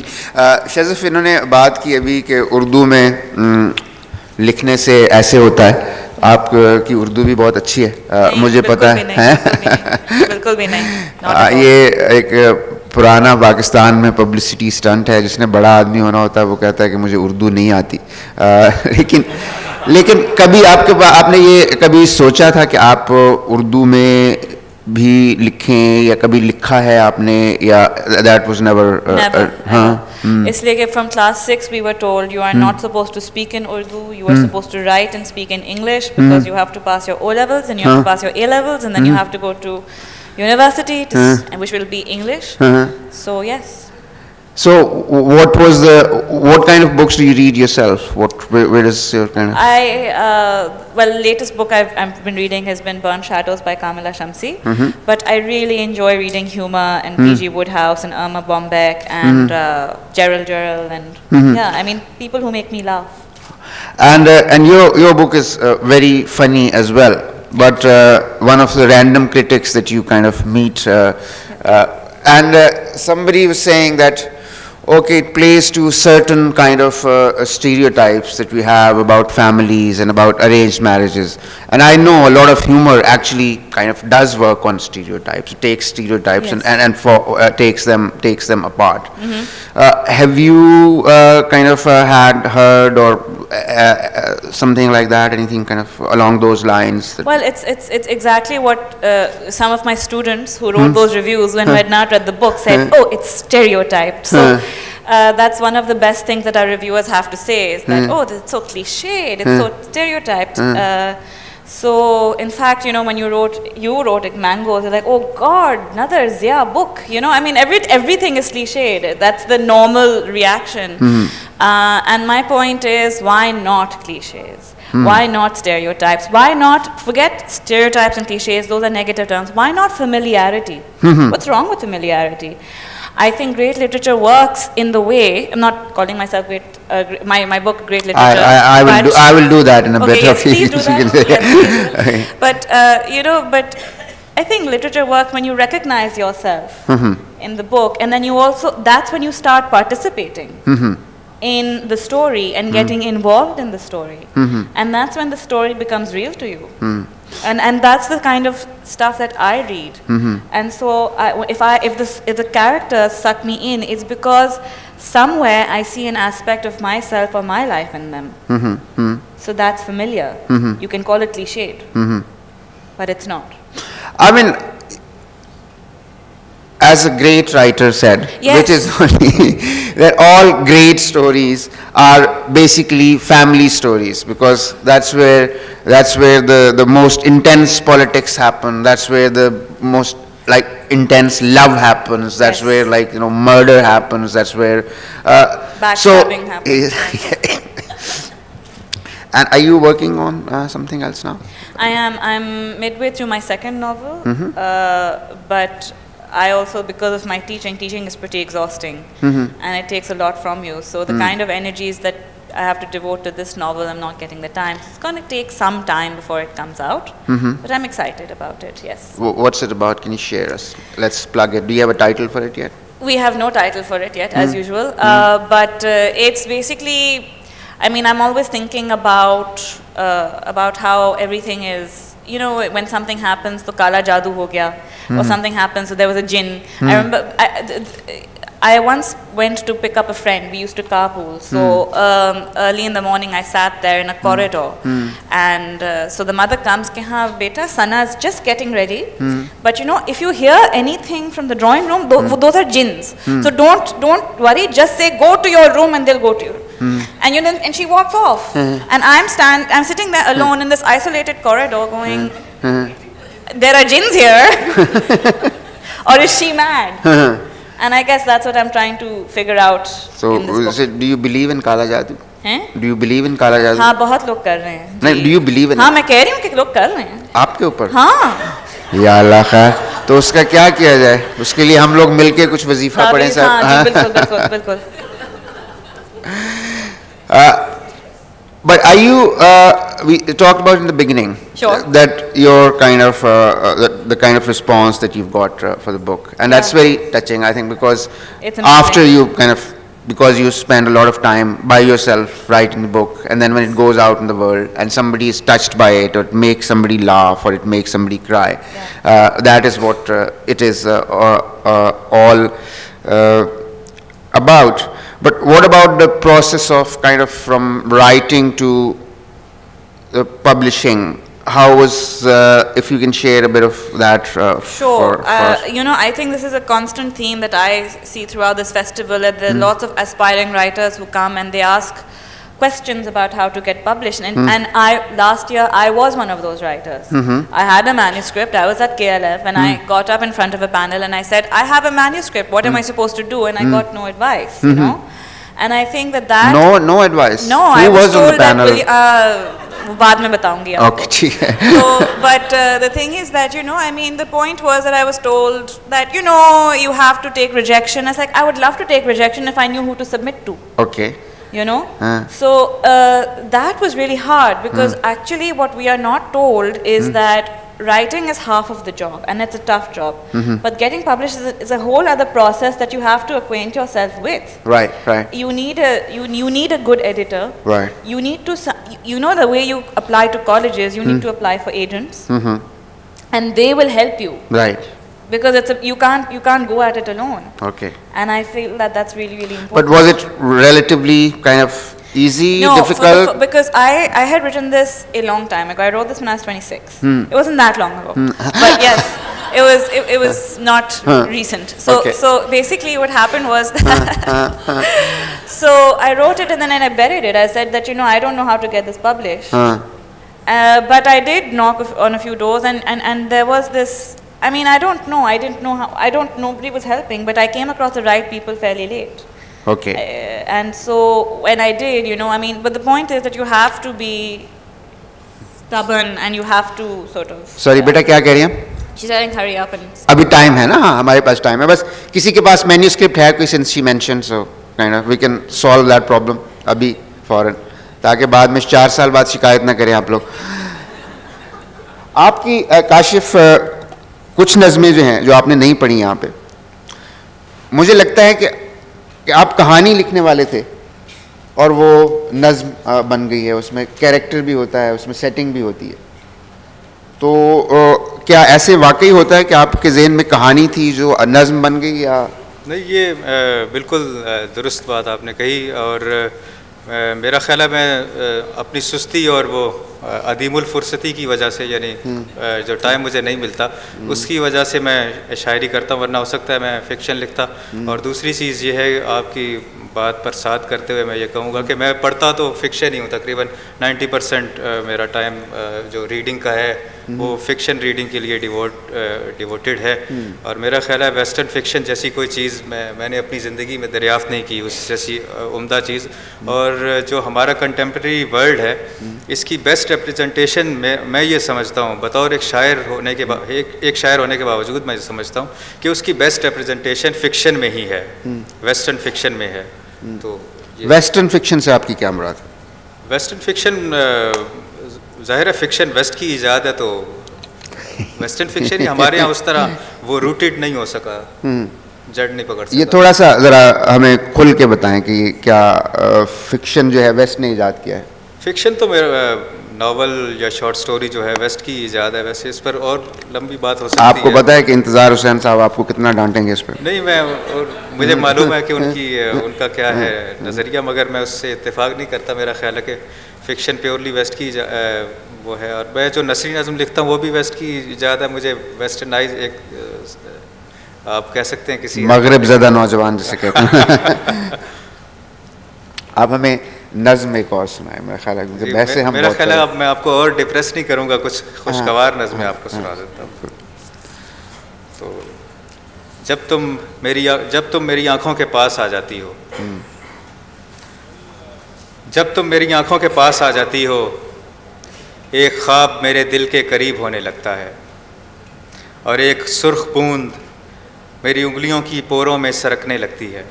शज़फ, इन्होंने बात की अभी कि उर्दू में लिखने से ऐसे होता है। आपकी उर्दू भी बहुत अच्छी है, मुझे पता है। बिल्कुल भी नहीं। ये एक पुराना पाकिस्तान में पब्लिसिटी स्टंट है, जिसने बड़ा आदमी होना होता है वो कहता है कि मुझे उर्दू नहीं आती। लेकिन कभी आपने ये कभी सोचा था कि आप उर्दू में भी लिखें, या कभी लिखा है आपने, या that was never? इसलिए कि from class 6 we were told you are not supposed to speak in Urdu, you are supposed to write and speak in English because you have to pass your O levels and you have to pass your A levels and then you have to go to university which will be English. So yes. So what kind of books do you read yourself? Where is your kind of? Well, latest book I've been reading has been Burnt Shadows by Kamila Shamsi. But I really enjoy reading humor and P.G. Woodhouse and Irma Bombeck and Gerald Durrell and yeah, I mean people who make me laugh. And your book is very funny as well. But one of the random critics that you kind of meet, and somebody was saying that, okay, it plays to certain kind of stereotypes that we have about families and about arranged marriages. And I know a lot of humor actually kind of does work on stereotypes. It takes stereotypes and takes them apart. Have you kind of heard or something like that? Anything kind of along those lines? Well, it's exactly what some of my students who wrote those reviews when I had not read the book said. Oh, it's stereotyped. So that's one of the best things that our reviewers have to say is that, oh, it's so cliched, it's so stereotyped. So, in fact, you know, when you wrote it, Mangoes, you're like, oh God, another Zia book. You know, I mean, everything is cliched. That's the normal reaction. And my point is, why not cliches? Why not stereotypes? Why not, forget stereotypes and cliches, those are negative terms. Why not familiarity? What's wrong with familiarity? I think great literature works in the way, I'm not calling myself great, my book Great Literature. I will do that in a better yes, way. please do that. Yes, please do that. But, you know, but I think literature works when you recognize yourself in the book, and then you also, that's when you start participating in the story and getting involved in the story. And that's when the story becomes real to you. And that's the kind of stuff that I read. And so if the characters suck me in, it's because somewhere I see an aspect of myself or my life in them. So that's familiar. You can call it cliched, but it's not. I mean, as a great writer said, which is only that all great stories are basically family stories, because that's where the most intense politics happen. That's where the most like intense love happens. That's where, like, you know, murder happens. That's where backstabbing happens. And are you working on something else now? I am. I'm midway through my second novel, but I also, because of my teaching is pretty exhausting, and it takes a lot from you. So the kind of energies that I have to devote to this novel, I'm not getting the time. So it's going to take some time before it comes out, but I'm excited about it, yes. What's it about? Can you share us? Let's plug it. Do you have a title for it yet? We have no title for it yet, as usual, but it's basically, I mean, I'm always thinking about how everything is, you know, when something happens, to kala jadoo ho gaya, or something happens, so there was a jinn. I remember, I once went to pick up a friend. We used to carpool. So early in the morning, I sat there in a corridor, and so the mother comes, "Ke haan, beta, Sana's just getting ready. But you know, if you hear anything from the drawing room, those are jinns. So don't worry. Just say go to your room, and they'll go to you." And you know, and she walks off, and I'm sitting there alone in this isolated corridor, going, "There are jinns here, or is she mad?" And I guess that's what I'm trying to figure out. So, in this book. do you believe in Kala Jadoo? Do you believe in Kala Jadoo? हाँ, बहुत लोग कर रहे हैं. नहीं, do you believe in? हाँ, मैं कह रही हूँ कि लोग कर रहे हैं. आपके ऊपर? हाँ. या अल्लाह खैर. तो उसका क्या किया जाए? उसके लिए हम लोग मिलके कुछ वजीफा पढ़ें सर. हाँ, बिल्कुल, बिल्कुल. But are you, we talked about in the beginning, that your kind of, the kind of response that you've got for the book. And that's very touching, I think, because after you kind of, because you spend a lot of time by yourself writing the book, and then when it goes out in the world, and somebody is touched by it, or it makes somebody laugh, or it makes somebody cry, that is what it is all about. But what about the process of kind of from writing to the publishing? How was, if you can share a bit of that Sure. You know, I think this is a constant theme that I see throughout this festival. That there are lots of aspiring writers who come and they ask questions about how to get published. And, last year, I was one of those writers. I had a manuscript. I was at KLF and I got up in front of a panel and I said, I have a manuscript. What am I supposed to do? And I got no advice, you know. And I think that no advice. No, I was told that बाद में बताऊंगी आपको. Okay, ठीक है. So, but the thing is that, you know, I mean, the point was that I was told that, you know, you have to take rejection. I was like, I would love to take rejection if I knew who to submit to. Okay. You know? So that was really hard because actually what we are not told is that writing is half of the job and it's a tough job. But getting published is a whole other process that you have to acquaint yourself with. Right, right. You need a good editor. Right. You need to, you know, the way you apply to colleges, you need to apply for agents. And they will help you. Right. Because it's you can't go at it alone. Okay. And I feel that that's really, really important. But was it relatively kind of easy, difficult? Because I had written this a long time ago. I wrote this when I was 26. It wasn't that long ago. But yes. it was not recent. So Okay. so basically what happened was that so I wrote it and then I buried it. I said that, you know, I don't know how to get this published. But I did knock on a few doors, and there was this. I mean, I don't know. I didn't know how. Nobody was helping, but I came across the right people fairly late. Okay. And so when I did, you know, I mean, but the point is that you have to be stubborn and you have to sort of. Sorry, बेटा क्या कह रही हैं? She's saying hurry up and. अभी time है ना? हाँ, हमारे पास टाइम है. बस किसी के पास मैन्यूस्क्रिप्ट है कोई, since she mentioned, so kind of we can solve that problem अभी फौरन, ताकि बाद में 4 साल बाद शिकायत ना करें आप लोग. आपकी काशिफ कुछ नज़में जो हैं जो आपने नहीं पढ़ी यहाँ पे, मुझे लगता है कि आप कहानी लिखने वाले थे और वो नज़्म बन गई है, उसमें कैरेक्टर भी होता है, उसमें सेटिंग भी होती है. तो क्या ऐसे वाकई होता है कि आपके ज़हन में कहानी थी जो नज़्म बन गई, या नहीं? ये बिल्कुल दुरुस्त बात आपने कही, और मेरा ख्याल है मैं अपनी सुस्ती और वो अदीमुल फुर्सती की वजह से, यानी जो टाइम मुझे नहीं मिलता उसकी वजह से मैं शायरी करता हूँ, वरना हो सकता है मैं फ़िक्शन लिखता. और दूसरी चीज़ ये है, आपकी बात पर साथ करते हुए मैं ये कहूँगा कि मैं पढ़ता तो फ़िक्शन ही हूँ. तकरीबन 90% मेरा टाइम जो रीडिंग का है वो फ़िक्शन रीडिंग के लिए डिवोटेड है. और मेरा ख्याल है वेस्टर्न फ़िक्शन जैसी कोई चीज़ मैंने अपनी ज़िंदगी में दरियाफ़्त नहीं की, उस जैसी उम्दा चीज़. और जो हमारा कंटेम्प्रेरी वर्ल्ड है, इसकी बेस्ट रिप्रेजेंटेशन मैं ये समझता हूँ, बतौर एक शायर होने के एक शायर होने के बावजूद मैं समझता हूँ कि उसकी बेस्ट रिप्रेजेंटेशन फ़िक्शन में ही है, वेस्टर्न फ़िक्शन में है. तो वेस्टर्न फिक्शन से आपकी क्या मुराद है? वेस्टर्न फिक्शन ज़ाहिर है फिक्शन वेस्ट की इजाद है, तो वेस्टर्न फिक्शन ही हमारे यहाँ उस तरह वो रूटेड नहीं हो सका, जड़ नहीं पकड़ सका. ये थोड़ा सा ज़रा हमें खुल के बताएं कि क्या फिक्शन जो है वेस्ट ने इजाद किया है? फिक्शन तो मेरा नावल या शॉर्ट स्टोरी जो है वेस्ट की इजाद है. वैसे इस पर और लंबी बात हो सकती है. आपको पता है कि इंतज़ार हुसैन साहब आपको कितना डांटेंगे इस पर? नहीं, मुझे मालूम है कि उनका क्या है नज़रिया, मगर मैं उससे इत्तेफाक नहीं करता. मेरा ख्याल है कि फ़िक्शन प्योरली वेस्ट की वो है, और मैं जो नसरी नज़म लिखता हूँ वो भी वेस्ट की इजाद है. मुझे वेस्टर्नाइज एक आप कह सकते हैं किसी मगरिब ज़दा नौजवान जिसे कहते हैं. आप हमें नज़्म एक और सुनाए. मेरा ख्याल है वैसे हम मेरा ख्याल है अब मैं आपको और डिप्रेस नहीं करूँगा, कुछ खुशगवार नज़्में आपको सुना देता हूँ. तो जब तुम मेरी आँखों के पास आ जाती हो, जब तुम मेरी आँखों के पास आ जाती हो, एक ख्वाब मेरे दिल के करीब होने लगता है, और एक सुर्ख बूंद मेरी उंगलियों की पोरों में सरकने लगती है,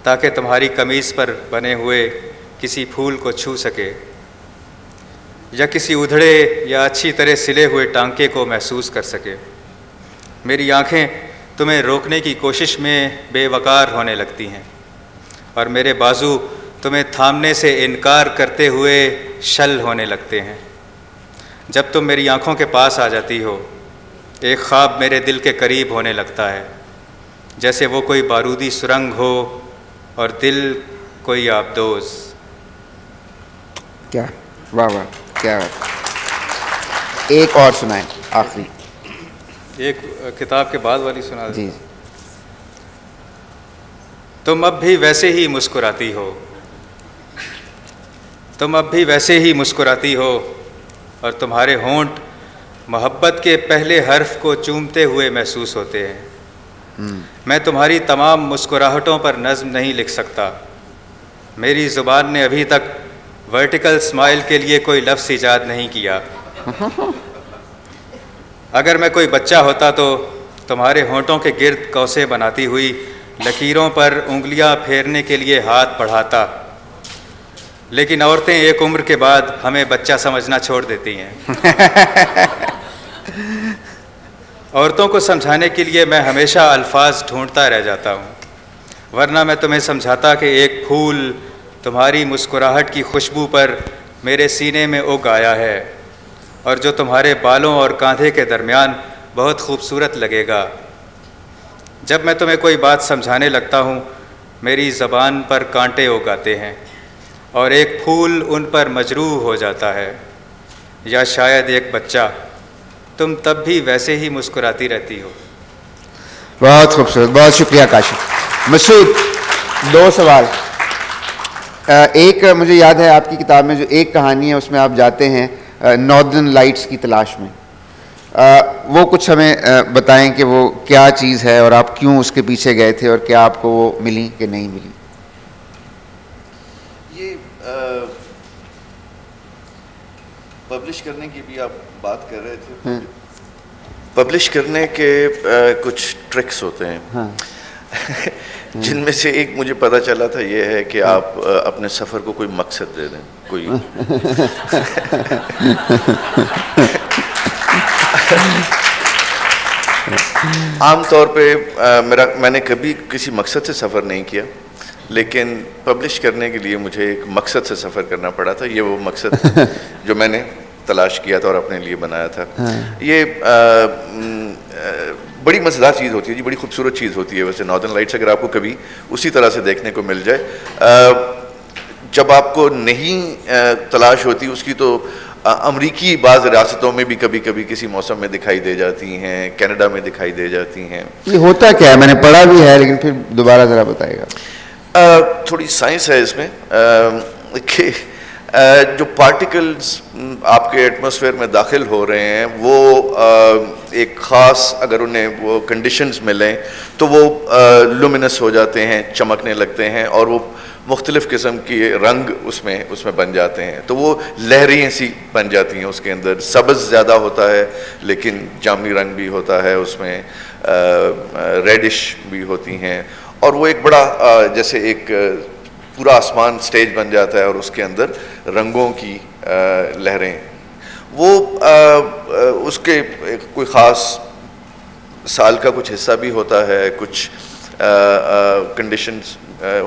ताकि तुम्हारी कमीज़ पर बने हुए किसी फूल को छू सके, या किसी उधड़े या अच्छी तरह सिले हुए टांके को महसूस कर सके. मेरी आँखें तुम्हें रोकने की कोशिश में बेवकार होने लगती हैं, और मेरे बाजू तुम्हें थामने से इनकार करते हुए शल होने लगते हैं. जब तुम मेरी आँखों के पास आ जाती हो, एक ख्वाब मेरे दिल के करीब होने लगता है, जैसे वो कोई बारूदी सुरंग हो और दिल कोई आबदोज़. क्या वाह वाह, क्या बात. एक और सुनाएं आखिरी. एक किताब के बाद वाली सुना जी. तुम अब भी वैसे ही मुस्कुराती हो, तुम अब भी वैसे ही मुस्कुराती हो, और तुम्हारे होंठ मोहब्बत के पहले हर्फ को चूमते हुए महसूस होते हैं. मैं तुम्हारी तमाम मुस्कुराहटों पर नज़्म नहीं लिख सकता. मेरी ज़ुबान ने अभी तक वर्टिकल स्माइल के लिए कोई लफ्ज़ ईजाद नहीं किया. अगर मैं कोई बच्चा होता तो तुम्हारे होंठों के गिर्द कौसे बनाती हुई लकीरों पर उंगलियां फेरने के लिए हाथ बढ़ाता. लेकिन औरतें एक उम्र के बाद हमें बच्चा समझना छोड़ देती हैं. औरतों को समझाने के लिए मैं हमेशा अल्फाज ढूंढता रह जाता हूँ, वरना मैं तुम्हें समझाता कि एक फूल तुम्हारी मुस्कुराहट की खुशबू पर मेरे सीने में उग आया है, और जो तुम्हारे बालों और कांधे के दरमियान बहुत खूबसूरत लगेगा. जब मैं तुम्हें कोई बात समझाने लगता हूँ, मेरी ज़बान पर कांटे उग आते हैं, और एक फूल उन पर मजरूह हो जाता है, या शायद एक बच्चा तुम तब भी वैसे ही मुस्कुराती रहती हो। बहुत खूबसूरत, बहुत शुक्रिया काशिफ। मसूद, 2 सवाल। एक मुझे याद है आपकी किताब में जो एक कहानी है उसमें आप जाते हैं नॉर्दर्न लाइट्स की तलाश में, वो कुछ हमें बताएं कि वो क्या चीज़ है और आप क्यों उसके पीछे गए थे और क्या आपको वो मिली कि नहीं मिली। ये पब्लिश करने की भी आप बात कर रहे थे। पब्लिश करने के कुछ ट्रिक्स होते हैं। हाँ। जिनमें से एक मुझे पता चला था ये है कि आप अपने सफ़र को कोई मकसद दे दें, कोई आम तौर पे मैंने कभी किसी मकसद से सफ़र नहीं किया, लेकिन पब्लिश करने के लिए मुझे एक मकसद से सफ़र करना पड़ा था। ये वो मकसद जो मैंने तलाश किया था और अपने लिए बनाया था। ये बड़ी मज़ेदार चीज़ होती है जी, बड़ी खूबसूरत चीज़ होती है। वैसे नॉर्दर्न लाइट्स अगर आपको कभी उसी तरह से देखने को मिल जाए, जब आपको नहीं तलाश होती उसकी, तो अमरीकी बाज़ रियासतों में भी कभी कभी किसी मौसम में दिखाई दे जाती हैं, कनाडा में दिखाई दे जाती हैं। ये होता क्या है? मैंने पढ़ा भी है, लेकिन फिर दोबारा ज़रा बताइएगा। थोड़ी साइंस है इसमें कि जो पार्टिकल्स आपके एटमॉस्फेयर में दाखिल हो रहे हैं वो एक ख़ास, अगर उन्हें वो कंडीशंस मिलें तो वो लुमिनस हो जाते हैं, चमकने लगते हैं और वो मुख्तलिफ़ किस्म के रंग उसमें बन जाते हैं। तो वो लहरें सी बन जाती हैं। उसके अंदर सब्ज़ ज़्यादा होता है, लेकिन जामुनी रंग भी होता है, उसमें रेडिश भी होती हैं, और वो एक बड़ा जैसे एक पूरा आसमान स्टेज बन जाता है और उसके अंदर रंगों की लहरें, वो उसके कोई ख़ास साल का कुछ हिस्सा भी होता है, कुछ कंडीशंस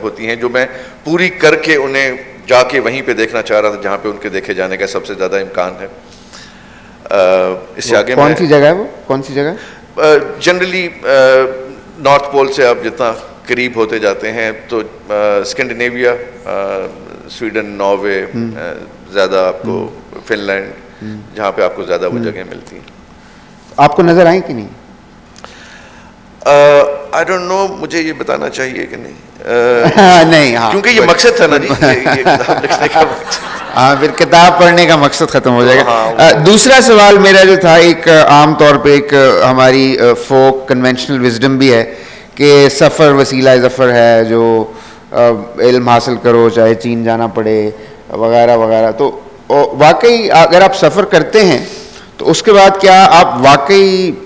होती हैं जो मैं पूरी करके उन्हें जाके वहीं पे देखना चाह रहा था जहाँ पे उनके देखे जाने का सबसे ज़्यादा इम्कान है। इससे आगे कौन सी जगह है वो? कौन सी जगह? जनरली नॉर्थ पोल से आप जितना करीब होते जाते हैं तो स्कैंडिनेविया, स्वीडन, नॉर्वे, ज़्यादा आपको फिनलैंड, जहाँ पे आपको ज़्यादा वो जगह मिलती हैं। आपको नज़र आई कि नहीं? आई डोंट नो, मुझे ये बताना चाहिए कि नहीं? नहीं, हाँ, क्योंकि ये मकसद था ना जी, ये किताब लिखने का मकसद। हाँ, फिर किताब पढ़ने का मकसद ख़त्म हो जाएगा। हाँ, दूसरा सवाल मेरा जो था, एक आम तौर पे एक हमारी फोक कन्वेंशनल विजडम भी है कि सफ़र वसीला ज़फ़र है, जो इल्म हासिल करो चाहे चीन जाना पड़े वगैरह वगैरह। तो वाकई अगर आप सफ़र करते हैं तो उसके बाद क्या आप वाकई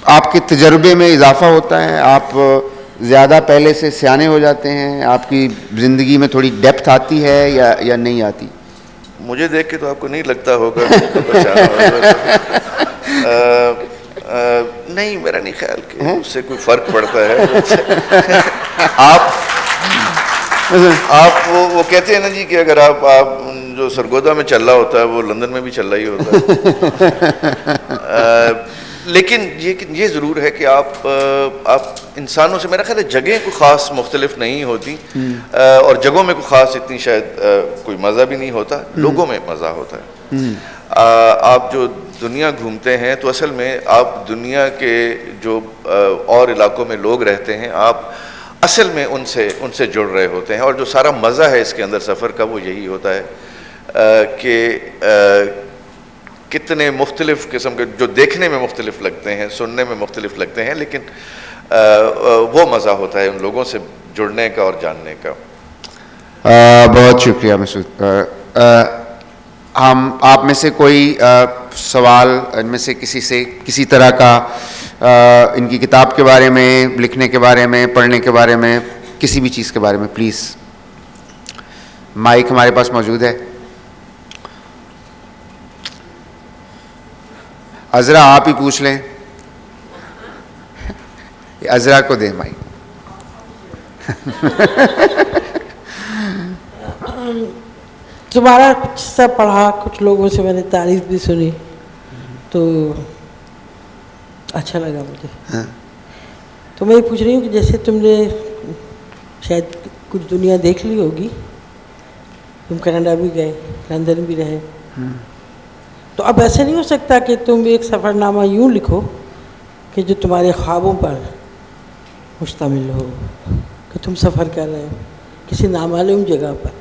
आपके तजर्बे में इजाफा होता है? आप ज़्यादा पहले से सियाने हो जाते हैं? आपकी ज़िंदगी में थोड़ी डेप्थ आती है या नहीं आती? मुझे देख के तो आपको नहीं लगता होगा। नहीं, मेरा नहीं ख्याल कि उससे कोई फ़र्क पड़ता है। आप वो कहते हैं ना जी कि अगर आप जो सरगोदा में चल रहा होता है वो लंदन में भी चल रहा ही होता है। लेकिन ये ज़रूर है कि आप इंसानों से, मेरा ख्याल है जगह को ख़ास मुख्तलिफ नहीं होती, और जगहों में कोई ख़ास इतनी शायद कोई मज़ा भी नहीं होता, लोगों में मज़ा होता है। आप जो दुनिया घूमते हैं तो असल में आप दुनिया के जो और इलाकों में लोग रहते हैं, आप असल में उनसे जुड़ रहे होते हैं, और जो सारा मज़ा है इसके अंदर सफ़र का वो यही होता है कि कितने मुख्तलिफ़ किस्म के, जो देखने में मुख्तलिफ लगते हैं, सुनने में मुख्तलिफ लगते हैं, लेकिन वो मज़ा होता है उन लोगों से जुड़ने का और जानने का। बहुत शुक्रिया मसूद। हम आप में से कोई सवाल, इनमें से किसी तरह का इनकी किताब के बारे में, लिखने के बारे में, पढ़ने के बारे में, किसी भी चीज़ के बारे में, प्लीज़, माइक हमारे पास मौजूद है। अज़रा आप ही पूछ लें, अज़रा को दें माइक। तुम्हारा कुछ सब पढ़ा, कुछ लोगों से मैंने तारीफ भी सुनी, तो अच्छा लगा मुझे। हाँ। तो मैं ये पूछ रही हूँ कि जैसे तुमने शायद कुछ दुनिया देख ली होगी, तुम कनाडा भी गए, लंदन भी रहे, तो अब ऐसे नहीं हो सकता कि तुम एक सफ़रनामा यूँ लिखो कि जो तुम्हारे ख्वाबों पर मुश्तमिल हो, कि तुम सफ़र कर रहे हो किसी नामालूम जगह पर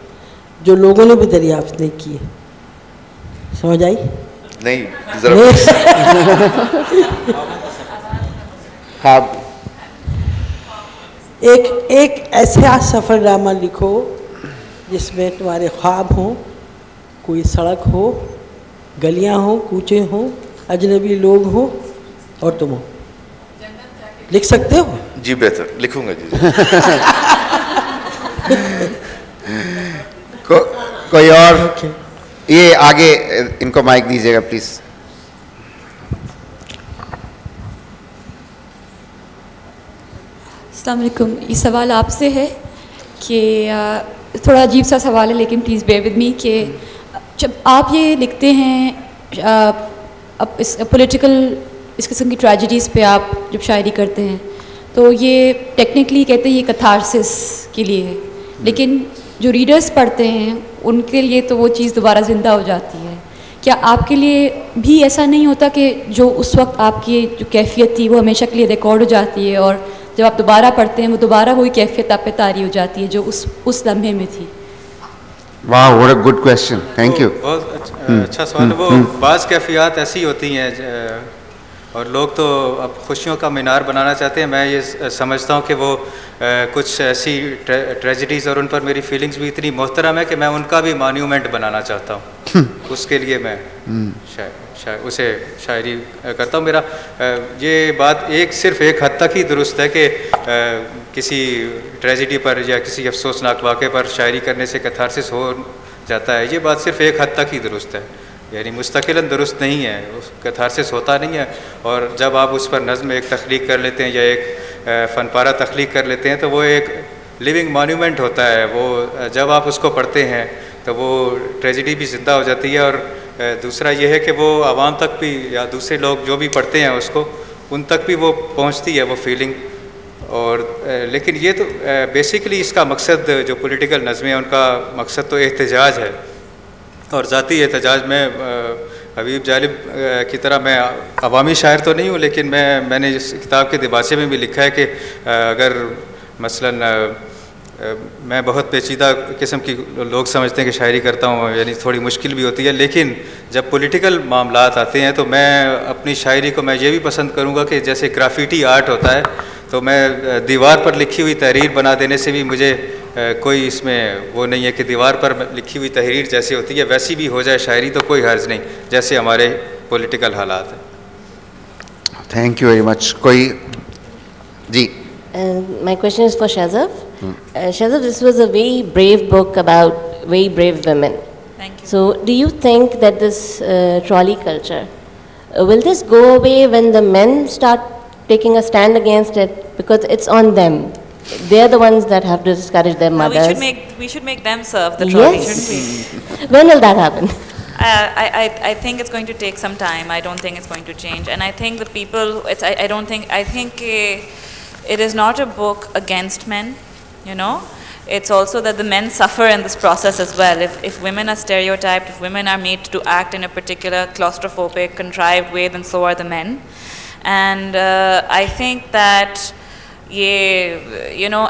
जो लोगों ने भी दरियाफ्त नहीं की है। समझ आई? नहीं, जरा हाँ, एक ऐसा सफ़रनामा लिखो जिसमें तुम्हारे ख्वाब हों, कोई सड़क हो, गलियां हो, कूचे हो, अजनबी लोग हो और तुम हो। लिख सकते हो? जी बेहतर, लिखूंगा जी। कोई और? ये आगे इनको माइक दीजिएगा प्लीज। अस्सलाम वालेकुम। ये सवाल आपसे है कि थोड़ा अजीब सा सवाल है, लेकिन प्लीज़ बेयर विद मी कि जब आप ये लिखते हैं अब इस पॉलिटिकल इस किस्म की ट्रेजेडीज़ पे आप जब शायरी करते हैं तो ये टेक्निकली कहते हैं ये कथारसिस के लिए है, लेकिन जो रीडर्स पढ़ते हैं उनके लिए तो वो चीज़ दोबारा ज़िंदा हो जाती है। क्या आपके लिए भी ऐसा नहीं होता कि जो उस वक्त आपकी जो कैफियत थी वो हमेशा के लिए रिकॉर्ड हो जाती है और जब आप दोबारा पढ़ते हैं वो दोबारा वही कैफियत आप पे तारी हो जाती है जो उस लम्हे में थी? वाह, what a good question, thank you. बहुत अच्छा सवाल। वो बाज़ कैफियत ऐसी होती हैं और लोग तो अब खुशियों का मीनार बनाना चाहते हैं। मैं ये समझता हूँ कि वो कुछ ऐसी ट्रेजेडीज़ और उन पर मेरी फीलिंग्स भी इतनी मोहतरम है कि मैं उनका भी मॉन्यूमेंट बनाना चाहता हूँ। उसके लिए मैं उसे शायरी करता हूँ। मेरा ये बात सिर्फ एक हद तक ही दुरुस्त है कि किसी ट्रेजेडी पर या किसी अफसोसनाक वाक़े पर शायरी करने से कैथारसिस हो जाता है। ये बात सिर्फ एक हद तक ही दुरुस्त है, यानी मुस्तकिलन दुरुस्त नहीं है, कैथारसिस होता नहीं है। और जब आप उस पर नज़्म एक तख्लीक कर लेते हैं या एक फ़नपारा तख्लीक कर लेते हैं तो वो एक लिविंग मॉन्यूमेंट होता है। वो जब आप उसको पढ़ते हैं तो वो ट्रेजेडी भी ज़िंदा हो जाती है। और दूसरा ये है कि वो आवाम तक भी या दूसरे लोग जो भी पढ़ते हैं उसको उन तक भी वो पहुंचती है वो फीलिंग। और लेकिन ये तो बेसिकली इसका मकसद जो पॉलिटिकल नज़में हैं उनका मकसद तो एहतजाज है और ज़ाती एहतजाज में हबीब जालिब की तरह मैं अवामी शायर तो नहीं हूँ, लेकिन मैंने इस किताब के दिबाचे में भी लिखा है कि अगर मसलन मैं बहुत पेचीदा किस्म की लोग समझते हैं कि शायरी करता हूँ, यानी थोड़ी मुश्किल भी होती है, लेकिन जब पॉलिटिकल मामलात आते हैं तो मैं अपनी शायरी को मैं ये भी पसंद करूँगा कि जैसे ग्राफिटी आर्ट होता है तो मैं दीवार पर लिखी हुई तहरीर बना देने से भी मुझे कोई इसमें वो नहीं है कि दीवार पर लिखी हुई तहरीर जैसी होती है वैसी भी हो जाए शायरी तो कोई हर्ज नहीं, जैसे हमारे पॉलिटिकल हालात हैं। Thank you very much. कोई जी? My question is for Shazaf. Shazaf, this was a very brave book about very brave women. Thank you. So, do you think that this trolley culture, will this go away when the men start taking a stand against it? Because it's on them. They're the ones that have to discourage their No, mothers. we should make them serve the trolley, Yes. shouldn't we? When will that happen? I think it's going to take some time. I don't think it's going to change. And I think the people, I think it is not a book against men, you know. It's also that the men suffer in this process as well. If women are stereotyped, if women are made to act in a particular claustrophobic, contrived way, then so are the men. And I think that, you know,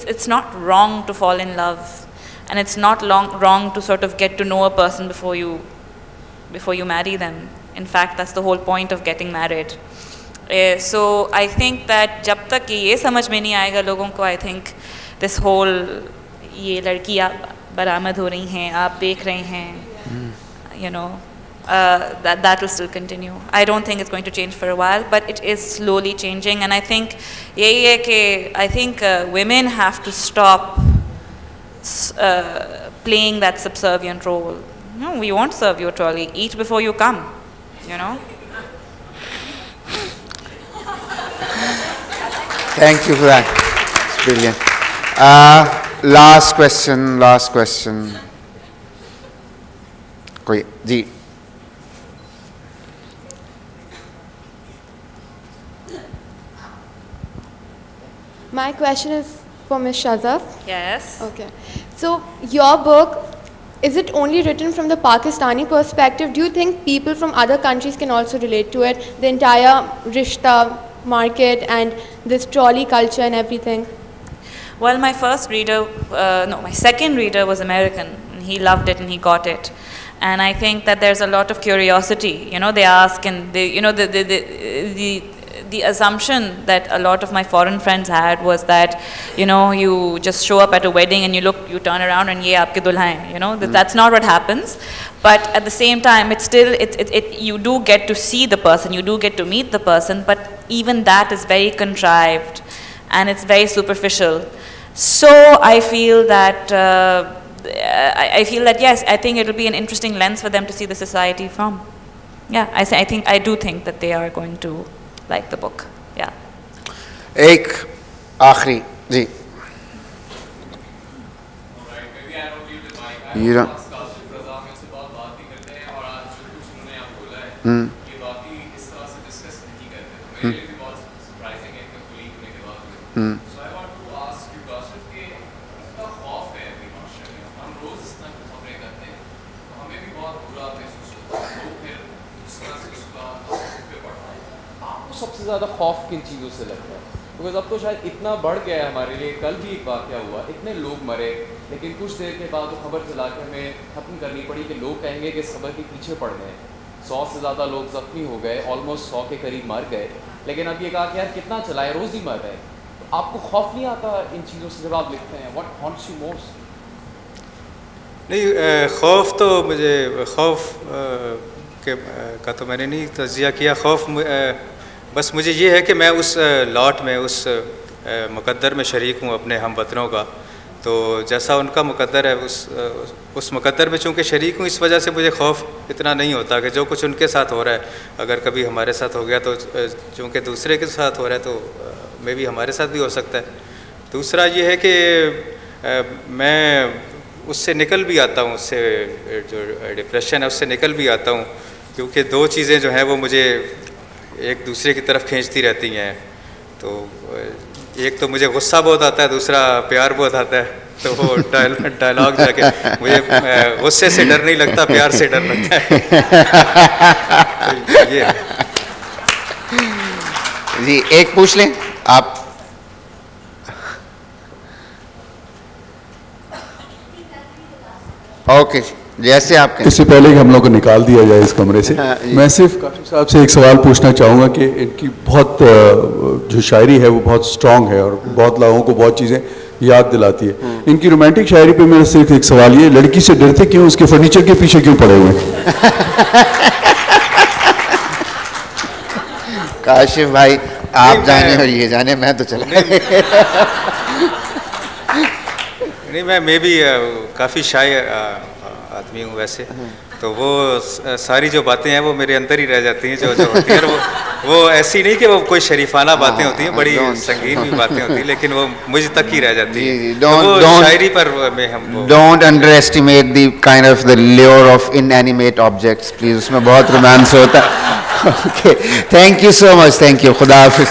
it's not wrong to fall in love. And it's not wrong to sort of get to know a person before you marry them. In fact, that's the whole point of getting married. So I think that जब तक ये समझ में नहीं आएगा लोगों को, I think this whole ये लड़कियाँ बरामद हो रही हैं, आप देख रहे हैं, you know, that will still continue. I don't think it's going to change for a while, but it is slowly changing. And I think यही है कि I think women have to stop playing that subservient role. No, we won't serve you a trolley. Eat before you come, you know. Thank you for that. It's brilliant. Last question. कोई जी? My question is for Ms. Shazaf. Yes. Okay. So your book is it only written from the Pakistani perspective? Do you think people from other countries can also relate to it? The entire rishta market and this trolley culture and everything? Well, my first reader, my second reader was American. He loved it and he got it. And I think that there's a lot of curiosity. You know, they ask and they, you know, the assumption that a lot of my foreign friends had was that, you know, you just show up at a wedding and you turn around and ye aapke dulha hain, you know, that's not what happens. But at the same time, it's still, you do get to see the person, you do get to meet the person, but even that is very contrived and it's very superficial. So I feel that, yes, I think it'll be an interesting lens for them to see the society from. Yeah, I do think that they are going to like the book. Yeah. एक आखिरी जी. You don't. सबसे ज़्यादा खौफ किन चीज़ों से लगता है? बिकॉज अब तो शायद इतना बढ़ गया है हमारे लिए. कल भी एक वाक़या हुआ, इतने लोग मरे, लेकिन कुछ देर के बाद वो खबर चला के हमें ख़त्म करनी पड़ी कि लोग कहेंगे कि खबर के पीछे पड़ गए. 100 से ज़्यादा लोग ज़ख्मी हो गए, ऑलमोस्ट 100 के करीब मर गए. लेकिन अब ये कहा कि यार कितना चलाए, रोज़ ही मर गए. तो आपको खौफ नहीं आता इन चीज़ों से जब आप लिखते हैं? What haunts you most? नहीं, खौफ तो मुझे खौफ का तो मैंने नहीं तज़किया किया. खौफ बस मुझे ये है कि मैं उस लॉट में, उस मुकद्दर में शरीक हूँ अपने हमवतनों का. तो जैसा उनका मुकद्दर है, उस मुकद्दर में चूँकि शरीक हूँ, इस वजह से मुझे खौफ इतना नहीं होता कि जो कुछ उनके साथ हो रहा है अगर कभी हमारे साथ हो गया तो चूँकि दूसरे के साथ हो रहा है तो मे भी हमारे साथ भी हो सकता है. दूसरा ये है कि मैं उससे निकल भी आता हूँ, उससे जो डिप्रेशन है उससे निकल भी आता हूँ, क्योंकि दो चीज़ें जो हैं वो मुझे एक दूसरे की तरफ खींचती रहती हैं. तो एक तो मुझे गुस्सा बहुत आता है, दूसरा प्यार बहुत आता है. तो वो डायलॉग जाके मुझे गुस्से से डर नहीं लगता, प्यार से डर लगता है. तो ये जी एक पूछ लें आप. ओके, जैसे आपके इससे पहले कि हम लोग को निकाल दिया जाए इस कमरे से, मैं सिर्फ काशिफ साहब से एक सवाल पूछना चाहूँगा कि इनकी बहुत जो शायरी है वो बहुत स्ट्रॉन्ग है और बहुत लोगों को बहुत चीज़ें याद दिलाती है. इनकी रोमांटिक शायरी पे मेरा सिर्फ एक सवाल ये, लड़की से डरते क्यों, उसके फर्नीचर के पीछे क्यों पड़े हुए? काशिफ भाई आप जाने और ये जाने, मैं तो चला. नहीं, मैं भी काफ़ी शायर आदमी हूँ वैसे. तो वो सारी जो बातें हैं वो मेरे अंदर ही रह जाती हैं, जो होती हैं. वो ऐसी नहीं कि वो कोई शरीफाना बातें होती हैं, बड़ी संगीन भी बातें होती हैं, लेकिन वो मुझ तक ही रह जाती हैं. तो वो शायरी पर में हम don't under estimate the kind of the lure of inanimate objects please, उसमें बहुत रोमांस होता है. Okay, thank you so much, thank you, खुदा हाफिज़.